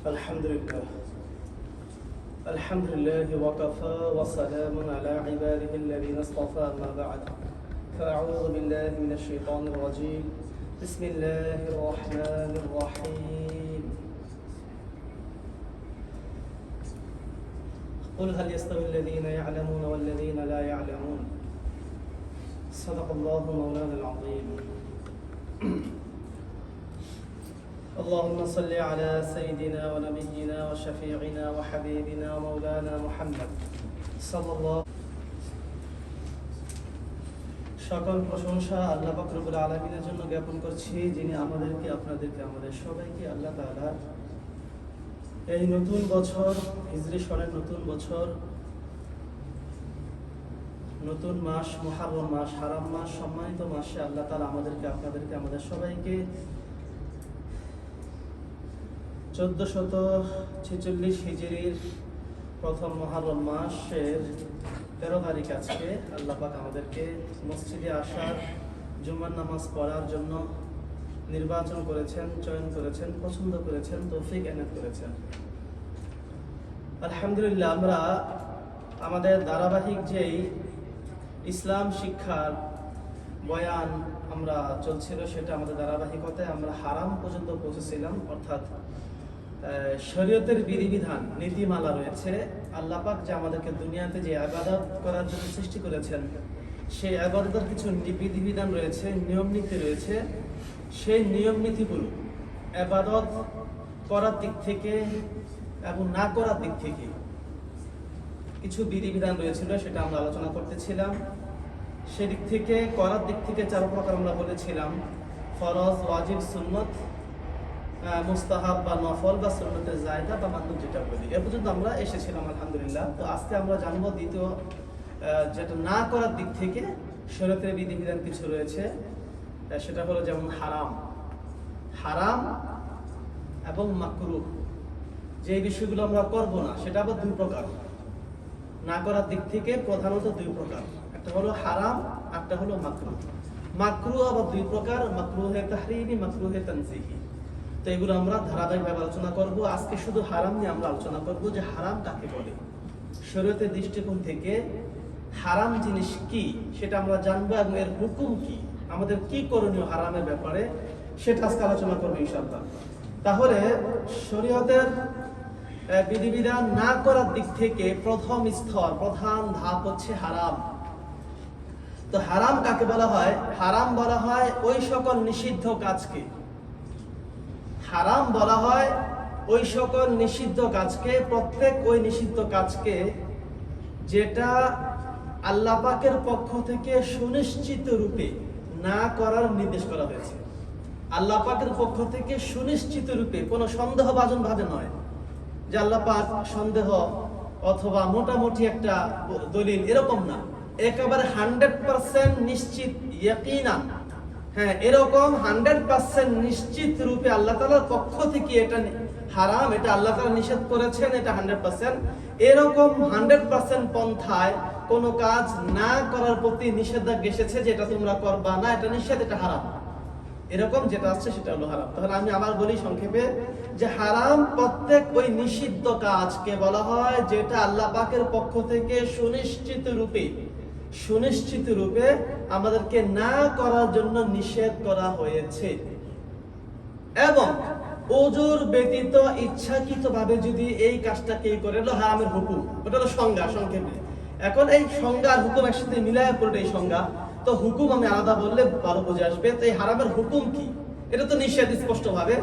الحمد لله الحمد لله وكفى وسلام على عباده الذين اصطفى أما بعد فأعوذ بالله من الشيطان الرجيم بسم الله الرحمن الرحيم قل هل يستوي الذين يعلمون والذين لا يعلمون صدق الله مولانا العظيم اللهم صل على سيدنا ونبينا وشفيعنا وحبيبنا ومولانا محمد صلى الله সকল প্রশংসা আল্লাহ পাক রব্বুল আলামিনের জন্য জ্ঞাপন করছি, যিনি আমাদেরকে আপনাদেরকে আমাদের সবাইকে আল্লাহ তাআলা এই নতুন বছর হিজরি সনের নতুন বছর, নতুন মাস মুহররম মাস, হারাম মাস, সম্মানিত মাসে আল্লাহ তাআলা আমাদেরকে আপনাদেরকে আমাদের সবাইকে 1446 হিজরির প্রথম মুহররম মাসের 13 তারিখ আজকে আল্লাহ পাক আমাদেরকে মসজিদে আসার, জুমার নামাজ পড়ার জন্য নির্বাচন করেছেন, চয়ন করেছেন, পছন্দ করেছেন, তৌফিক এনায়েত করেছেন। আলহামদুলিল্লাহ, আমরা আমাদের ধারাবাহিক যেই ইসলাম শিক্ষার বয়ান আমরা চলছিল, সেটা আমাদের ধারাবাহিকতায় আমরা হারাম পর্যন্ত পৌঁছেছিলাম, অর্থাৎ শরীয়তের বিধিবিধান নীতিমালা রয়েছে। আল্লাহ পাক যে আমাদেরকে দুনিয়াতে যে ইবাদত করার জন্য সৃষ্টি করেছেন, সেই ইবাদতের কিছু বিধিবিধান রয়েছে, নিয়ম নীতি রয়েছে। সেই নিয়ম নীতিগুলো ইবাদত করার দিক থেকে এবং না করার দিক থেকে কিছু বিধিবিধান রয়েছিল, সেটা আমরা আলোচনা করতেছিলাম। সেদিক থেকে করার দিক থেকে 4 প্রকার আমরা বলেছিলাম: ফরজ, ওয়াজিব, সুন্নত, মুস্তাহাব বা নফল বা সুন্নতে জায়েদা বা মানদুব, যেটা বলি। এ পর্যন্ত আমরা এসেছিলাম আলহামদুলিল্লাহ। তো আজকে আমরা জানবো দ্বিতীয়, যেটা না করার দিক থেকে শরীয়তের বিধিবিধান কিছু রয়েছে। সেটা হলো যেমন হারাম এবং মাকরুহ, যে বিষয়গুলো আমরা করব না, সেটা আবার 2 প্রকার। না করার দিক থেকে প্রধানত 2 প্রকার, একটা হলো হারাম, একটা হলো মাকরুহ। মাকরুহ আবার 2 প্রকার: মাকরুহে তাহরিমি, মাকরুহে তানজিহি। তো এগুলো আমরা ধারাবাহিকভাবে আলোচনা করব। আজকে শুধু হারাম নিয়ে আমরা আলোচনা করব, যে হারাম কাকে বলে, শরীয়তের দৃষ্টিকোণ থেকে হারাম জিনিস কি সেটা আমরা জানবো, এবং এর হুকুম কি, আমাদের কি করণীয় হারামের ব্যাপারে, সেটা আজকে আলোচনা করবো ইনশাআল্লাহ। তাহলে শরীয়তের বিধিবিধান না করার দিক থেকে প্রথম স্তর, প্রধান ধাপ হচ্ছে হারাম। তো হারাম কাকে বলা হয়? হারাম বলা হয় ওই সকল নিষিদ্ধ কাজকে। হারাম বলা হয় ওই সকল নিষিদ্ধ কাজকে, প্রত্যেক ওই নিষিদ্ধ কাজকে যেটা আল্লাহ পাকের পক্ষ থেকে সুনিশ্চিত রূপে না করার নির্দেশ করা হয়েছে। আল্লাহ পাকের পক্ষ থেকে সুনিশ্চিত রূপে, কোনো সন্দেহভাজন ভাবে নয়, যে আল্লাহ পাক সন্দেহ অথবা মোটামুটি একটা দলিল, এরকম না। একেবারে 100% নিশ্চিত, ইয়াকিনান, হ্যাঁ, এরকম 100% নিশ্চিত রূপে আল্লাহ তাআলার পক্ষ থেকে এটা হারাম, এটা আল্লাহ তাআলা নিষেধ করেছেন, এটা 100%। এরকম 100% পন্থায় কোনো কাজ না করার প্রতি নিষেধাজ্ঞা এসেছে, যে এটা তোমরা করবা না, এটা নিষেধ, এটা হারাম, এরকম যেটা আসছে সেটা হলো হারাম। তাহলে আমি আবার বলি সংক্ষেপে, যে হারাম প্রত্যেক ওই নিষিদ্ধ কাজকে বলা হয় যেটা আল্লাহ পাকের পক্ষ থেকে সুনিশ্চিত রূপে আমাদেরকে না করার জন্য নিষেধ করা হয়েছে, এবং ওজোর ব্যতীত ইচ্ছাকৃতভাবে যদি এই কাজটা কেউ করে, হলো হারামের হুকুম। ওটা হলো সংজ্ঞা সংক্ষেপে। এখন এই সংজ্ঞা আর হুকুম একসাথে মিলায় পড়ে এই সংজ্ঞা, তো হুকুম আমি আলাদা বললে ভালো বুঝে আসবে। তো এই হারামের হুকুম কি, এটা তো নিষেধ স্পষ্ট ভাবে।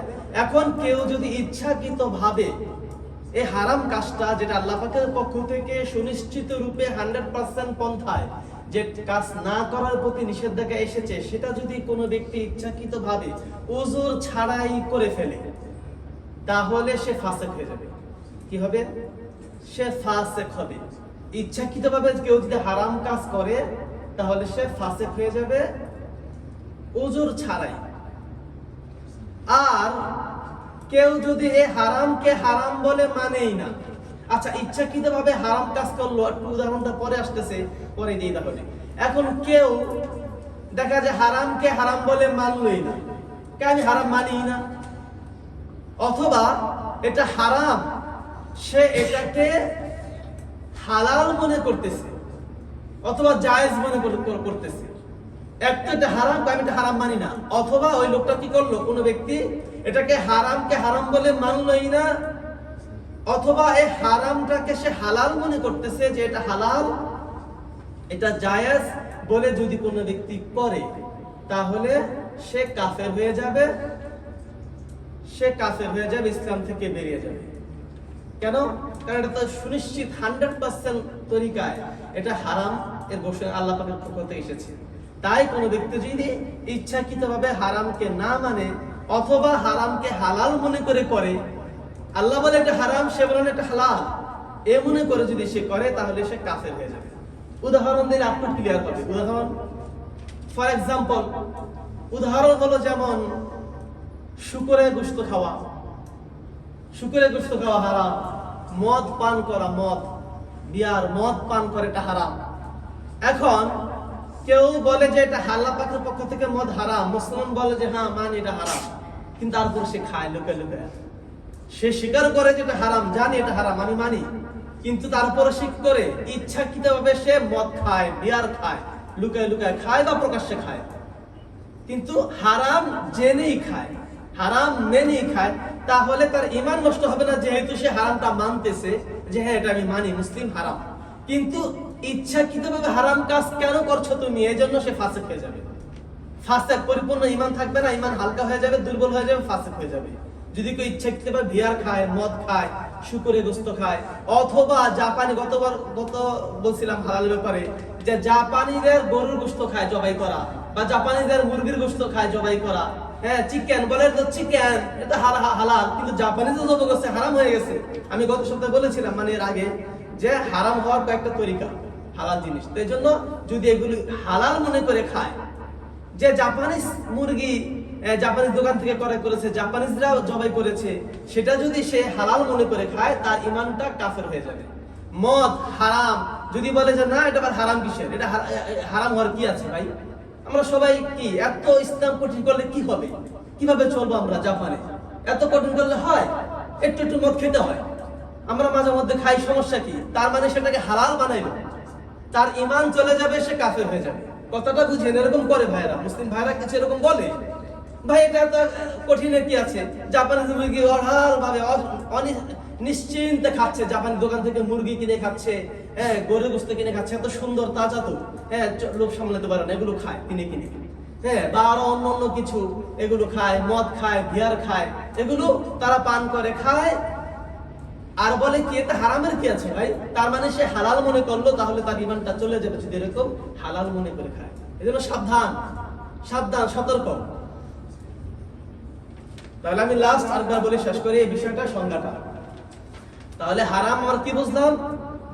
এখন কেউ যদি ইচ্ছাকৃতভাবে এই হারাম কাজটা, যেটা আল্লাহ পাকের পক্ষ থেকে সুনিশ্চিত রূপে 100% পন্থায় যে কাজ না করার প্রতি নিষেধাজ্ঞা এসেছে, সেটা যদি কোনো ব্যক্তি ইচ্ছাকৃতভাবে উযর ছাড়াই করে ফেলে, তাহলে সে ফাসিক হয়ে যাবে। কি হবে? সে ফাসিক হবে। ইচ্ছাকৃতভাবে কেউ যদি হারাম কাজ করে, তাহলে সে ফাসিক হয়ে যাবে উযর ছাড়াই। আর কেউ যদি এই হারামকে হারাম বলে মানেই না, আচ্ছা, ইচ্ছাকৃতভাবে হারাম কাজ করলো, একটু উদাহরণটা পরে আসতেছে, পরে দিই। তাহলে এখন কেউ দেখা যায় হারামকে হারাম বলে মানলই না, আমি হারাম মানি না, অথবা এটা হারাম, সে এটাকে হালাল মনে করতেছে অথবা জায়েজ মনে করতেছে। একটা এটা হারাম, আমি এটা হারাম মানি না, অথবা ওই লোকটা কি করলো, কোনো ব্যক্তি এটাকে হারামকে হারাম বলে মানলই না, অথবা এই হারামটাকে সে হালাল মনে করতেছে, যে এটা হালাল, এটা জায়েজ বলে যদি কোনো ব্যক্তি করে, তাহলে সে কাফের হয়ে যাবে, সে কাফের হয়ে যাবে, ইসলাম থেকে বেরিয়ে যাবে। কেন? কারণ এটা তো সুনিশ্চিত 100% তরিকায় এটা হারাম, এর ঘোষণা আল্লাহ পাকের পক্ষ থেকে এসেছে। তাই কোনো ব্যক্তি যদি ইচ্ছাকৃতভাবে হারামকে না মানে অথবা হারামকে হালাল মনে করে, আল্লাহ বলে এটা হারাম, সে বলে এটা হালাল, এ মনে করে যদি সে করে, তাহলে সে কাফের হয়ে যাবে। উদাহরণ দিলে আপনি ক্লিয়ার হবে। উদাহরণ, ফর এক্সাম্পল, উদাহরণ হলো যেমন শুকরের গোশত খাওয়া। শুকরের গোশত খাওয়া হারাম। মদ পান করা, বিয়ার মদ পান করে, এটা হারাম। এখন কেউ বলে যে এটা আল্লাহ পাকের পক্ষ থেকে মদ হারাম, মুসলমান বলে যে হ্যাঁ মানি এটা হারাম, কিন্তু তারপর সে খায় লুকে লুকে। সে স্বীকার করে যে এটা হারাম, জানি এটা হারাম, আমি মানি, কিন্তু তারপরে সে করে ইচ্ছাকৃতভাবে সে মদ খায়, বিয়ার খায়, লুকায় লুকায় খায় বা প্রকাশ্যে খায়, কিন্তু হারাম জেনেই খায়, হারাম মেনেই খায়, তাহলে তার ঈমান নষ্ট হবে না, যেহেতু সে হারামটা মানতেছে যে হ্যাঁ এটা আমি মানি, মুসলিম হারাম। কিন্তু ইচ্ছাকৃতভাবে হারাম কাজ কেন করছো তুমি, এই জন্য সে ফাসিক হয়ে যাবে। ফাসিক, পরিপূর্ণ ঈমান থাকবে না, ঈমান হালকা হয়ে যাবে, দুর্বল হয়ে যাবে, ফাসিক হয়ে যাবে। যদি কেউ ইচ্ছাকৃতভাবে বিয়ার খায়, মদ খায়, শুকরের গোশত খায়, অথবা জাপানি, গত বলছিলাম হালালের ব্যাপারে, যে জাপানিদের গরুর গোশত খায় জবাই করা, বা জাপানিদের মুরগির গোশত খায় জবাই করা, হ্যাঁ চিকেন বলে তো চিকেন এটা হালাল, কিন্তু জাপানিদের জবাই করছে হারাম হয়ে গেছে। আমি গত সপ্তাহে বলেছিলাম, মানে এর আগে, যে হারাম হওয়ার কয়েকটা তরিকা হালাল জিনিস। তো এই জন্য যদি এগুলি হালাল মনে করে খায়, যে জাপানিজ মুরগি জাপানিজ দোকান থেকে করেছে, জাপানিজরাও জবাই করেছে, সেটা যদি সে হালাল মনে করে খায়, তার ঈমানটা কাফের হয়ে যাবে। মদ হারাম যদি বলে যে না এটা হারাম, কিসের এটা হারাম হওয়ার কি আছে ভাই? আমরা সবাই কি এত ইসলাম কঠিন করলে কি হবে, কিভাবে চলবো আমরা জাপানে? এত কঠিন করলে হয়? একটু একটু মদ খেতে হয়, আমরা মাঝে মধ্যে খাই, সমস্যা কি? তার মানে সেটাকে হালাল বানাইলো, তার ঈমান চলে যাবে, সে কাফের হয়ে যাবে। কথাটা বুঝেন, এরকম করে ভাইরা, মুসলিম ভাইরা কিছু এরকম বলে, ভাই এটা তো কঠিনের কি আছে? জাপানিজ মুরগি অঢাল ভাবে নিশ্চিন্তে খাচ্ছে, জাপানি দোকান থেকে মুরগি কিনে খাচ্ছে, হ্যাঁ গরুর গোশত কিনে খাচ্ছে, এত সুন্দর তাজা, তো হ্যাঁ লোভ সামলাতে পারে না, এগুলো খায় কিনে কিনে, হ্যাঁ বা আরো অন্য কিছু এগুলো খায়, মদ খায়, বিয়ার খায়, এগুলো তারা পান করে খায়, আর বলে কি এটা হারামের কি আছে ভাই? তার মানে সে হালাল মনে করলো, তাহলে তার ঈমানটা চলে যাবে যদি এরকম হালাল মনে করে খায়। এজন্য সাবধান, সাবধান, সতর্ক। তাহলে আমি লাস্ট আরেকবার বলে শেষ করি এই বিষয়টা, সংজ্ঞাটা। তাহলে হারাম আমরা কি বুঝলাম?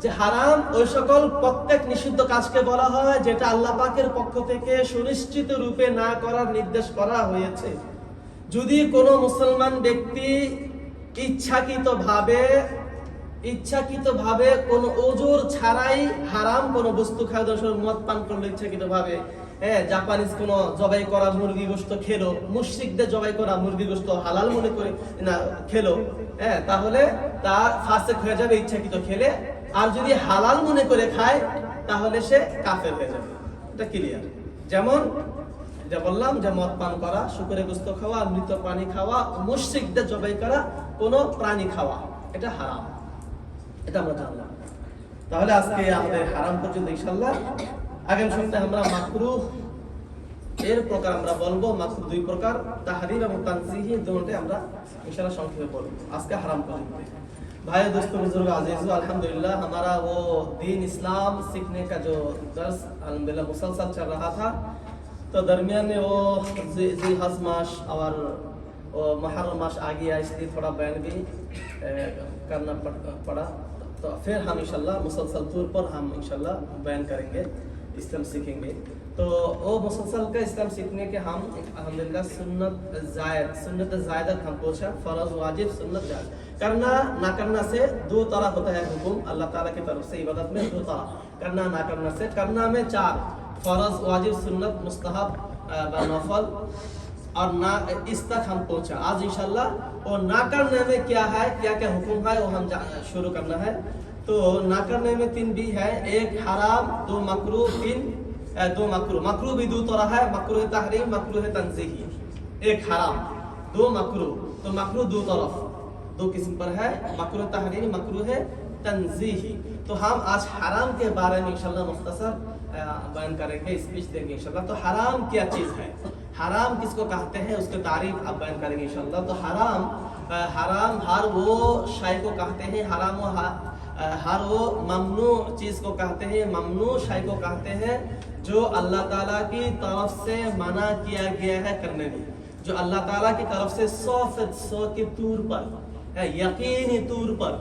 যে হারাম ওই সকল প্রত্যেক নিষিদ্ধ কাজকে বলা হয় যেটা আল্লাহ পাকের পক্ষ থেকে সুনিশ্চিত রূপে না করার নির্দেশ করা হয়েছে। যদি কোনো মুসলমান ব্যক্তি ইচ্ছাকৃতভাবে কোনো ওজোর ছাড়াই হারাম কোনো বস্তু খায়, দর্শক মদ পান করলো ইচ্ছাকৃতভাবে, হ্যাঁ জাপানিজ কোনো জবাই করা মুরগি গোশত খেলো, মুশরিকদের জবাই করা মুরগি গোশত হালাল মনে করে না খেলো, হ্যাঁ তাহলে তার ফাসিক হয়ে যাবে ইচ্ছাকৃত খেলে। আর যদি হালাল মনে করে খায়, তাহলে সে কাফের হয়ে যাবে। এটা ক্লিয়ার? যেমন যা বললাম, যে মদ পান করা, শুকরের গোশত খাওয়া, মৃত প্রাণী খাওয়া, মুশরিকদের জবাই করা কোনো প্রাণী খাওয়া, এটা হারাম। এটা আমরা জানলাম। তাহলে আজকে আমাদের হারাম পর্যন্ত ইনশাআল্লাহ। আগামী সপ্তাহে আমরা মাকরুহ এর প্রকার আমরা বলবো। মাকরুহ দুই প্রকার, তাহরিম এবং তানজিহি, দুটোই আমরা ইনশাআল্লাহ সংক্ষেপে বলবো। আজকে হারাম পর্যন্ত। भाई दोस्तों बुजुर्ग अजीजों, अल्हम्दुलिल्लाह हमारा वो दीन इस्लाम सीखने का जो दर्स अल्हम्दुलिल्लाह मुसलसल चल रहा था, तो दरमियान में वो जिलहज मास और मुहर्रम मास आ गया, इसलिए थोड़ा बयान भी करना पड़ा। तो फिर हम इंशाल्लाह मुसलसल तौर पर हम इंशाल्लाह बयान करेंगे, इस्लाम सीखेंगे। तो वो मुसलसल का इस्लाम सीखने के हम अल्हम्दुलिल्लाह सुन्नत ज़ायदा हम पूछा, फ़र्ज़ वाजिब सुन्नत जायज़। करना ना करना से दो तरह होता है हुक्म अल्लाह ताला की तरफ से। इबादत में दो तरह, करना ना करना से। करना में चार, फ़र्ज़ वाजिब सुन्नत मुस्तहब व नफल। और ना इस तक हम पहुंचा। आज इंशाल्लाह और ना करने में क्या है, क्या क्या हुक्म है वो हम शुरू करना है। तो ना करने में 3 भी है, 1 हराम, 2 मकरूह, 3 2 मकरूह। मकरूह भी 2 तरह है, मकरूह तहरीम, मकरूह तंजीही। 1 हराम, 2 मकरूह। तो मकरूह 2 तरफ 2 किस्म पर है, मकरूह तहरीम, मकरूह तंजीही। तो हम आज हराम के बारे में इंशाल्लाह मुख्तसर बयान करेंगे, स्पीच देंगे इंशाल्लाह। तो हराम क्या चीज़ है, हराम किसको कहते हैं, उसके तारीफ आप बयान करेंगे इंशाल्लाह। तो हराम हर वो शाय को कहते हैं, हराम हर वो ममनू चीज़ को कहते हैं, ममनू शाय को कहते हैं जो अल्लाह ताला की तरफ से मना किया गया है करने में, जो अल्लाह ताला की तरफ से 100% के तौर पर, यकीनी तौर पर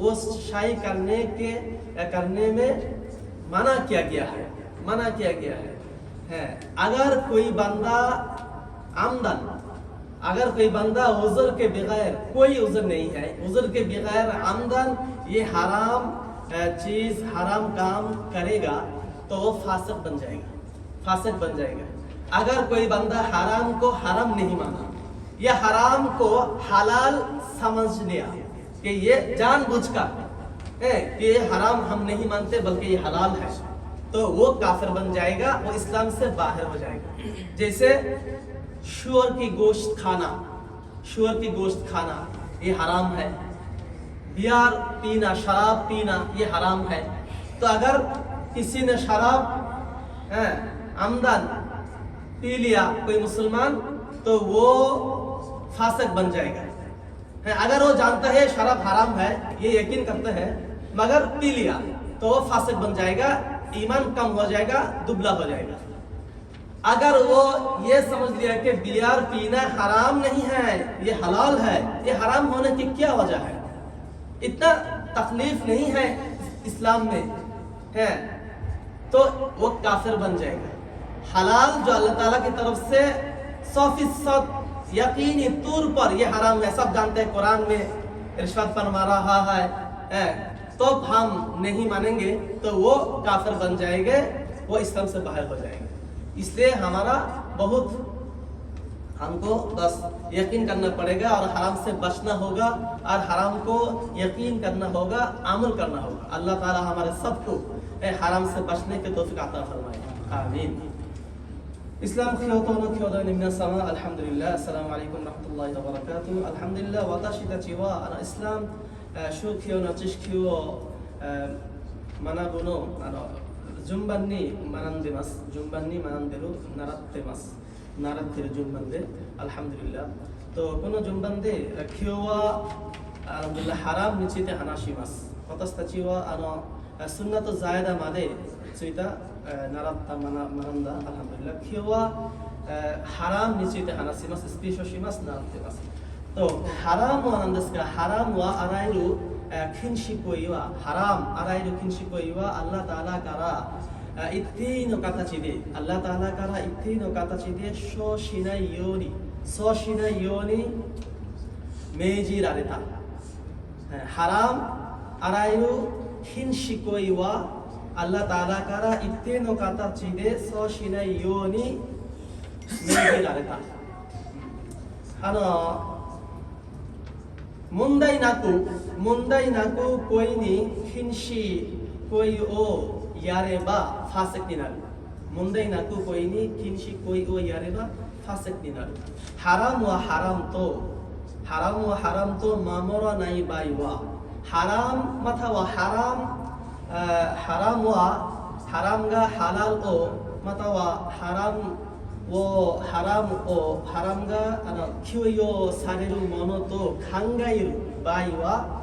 उस शाय करने में मना किया गया है, मना किया गया है। अगर कोई बंदा आमदन, अगर कोई बंदा उज़र के बगैर, कोई उज़र नहीं है, उज़र के बगैर आमदन ये हराम चीज़, हराम काम करेगा तो वो फासिक बन जाएगा, फासिक बन जाएगा। अगर कोई बंदा हराम को हराम नहीं माना या हराम को हलाल समझ लिया कि ये जानबूझकर कि ये हराम हम नहीं मानते बल्कि ये हलाल है, तो वो काफिर बन जाएगा, वो इस्लाम से बाहर हो जाएगा। जैसे शुअर की गोश्त खाना, शुअर की गोश्त खाना ये हराम है, बियर पीना, शराब पीना ये हराम है। तो अगर किसी ने शराब आमदन पी लिया कोई मुसलमान, तो वो फासिक बन जाएगा। अगर वो जानता है शराब हराम है, ये यकीन करते हैं, मगर पी लिया तो वो फासिक बन जाएगा, ईमान कम हो जाएगा, दुबला हो जाएगा। अगर वो ये समझ लिया कि बियर पीना हराम नहीं है, ये हलाल है, ये हराम होने की क्या वजह है, इतना तकलीफ नहीं है इस्लाम में है, तो वो काफिर बन जाएगा। हलाल जो अल्लाह ताला की तरफ से 100% यकीनी तौर पर ये हराम है, सब जानते हैं, कुरान में रिश्वत फरमा रहा है, तो हम नहीं मानेंगे तो वो काफिर बन जाएंगे, वो इस्लाम से बाहर हो जाएंगे। इसलिए हमारा बहुत हमको बस यकीन करना पड़ेगा और हराम से बचना होगा और हराम को यकीन करना होगा, अमल करना होगा। अल्लाह ताला हमारे सबको हराम से बचने के तौफीक अता फरमाए, आमीन। इस्लाम ख्योतो निम्ना sama alhamdulillah assalamu alaikum warahmatullahi wabarakatuh alhamdulillah watashi tachi wa islam shukyo no chishikyo manabu no junban ni manandemasu, junban ni mananderu narattemasu, naratteru junban de alhamdulillah। तो कोनो junban de kyo wa alhamdulillah haram ni chite hanashimasu, watashi tachi wa sunnah zaida made tsuita naratta mananda alhamdulillah kyo wa haram ni chite hanashimasu, speechをしますなってます。とハラムは何ですか、ハラムはあらゆる禁止行為は、ハラムあらゆる禁止行為はアッラタアラから一定の形で、アッラタアラから一定の形でそうしないように命じられた。ハラムあらゆる禁止行為はアッラタアラから一定の形でそうしないように命じられた。問題なく恋に禁止恋をやればファセクになる。問題なく恋に禁止恋をやればファセクになる。ハラムはハラムと守らない場合は、ハラムまたはハラムがハラルをまたはハラムが許容されるものと考える場合は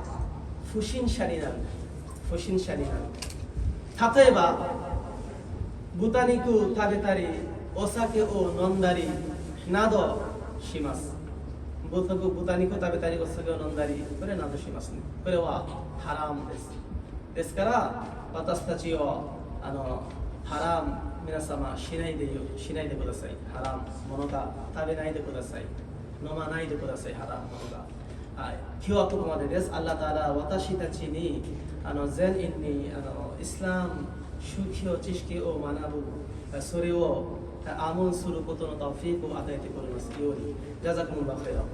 不審者になる。例えば豚肉を食べたりお酒を飲んだりなどします。豚肉を食べたりお酒を飲んだり、これなどしますね。これはハラムです。ですから私たちをハラム皆様しないでください。ハラムものが食べないでください。飲まないでください。ハラムものが。はい。今日はここまでです。アッラタアラ私たちに全員にイスラム宗教知識を学ぶ、それを আমল সুরুপতন তৌফিক ও আদায়তে করে মাসিউরি জাযাকুমুল্লাহু খাইরান।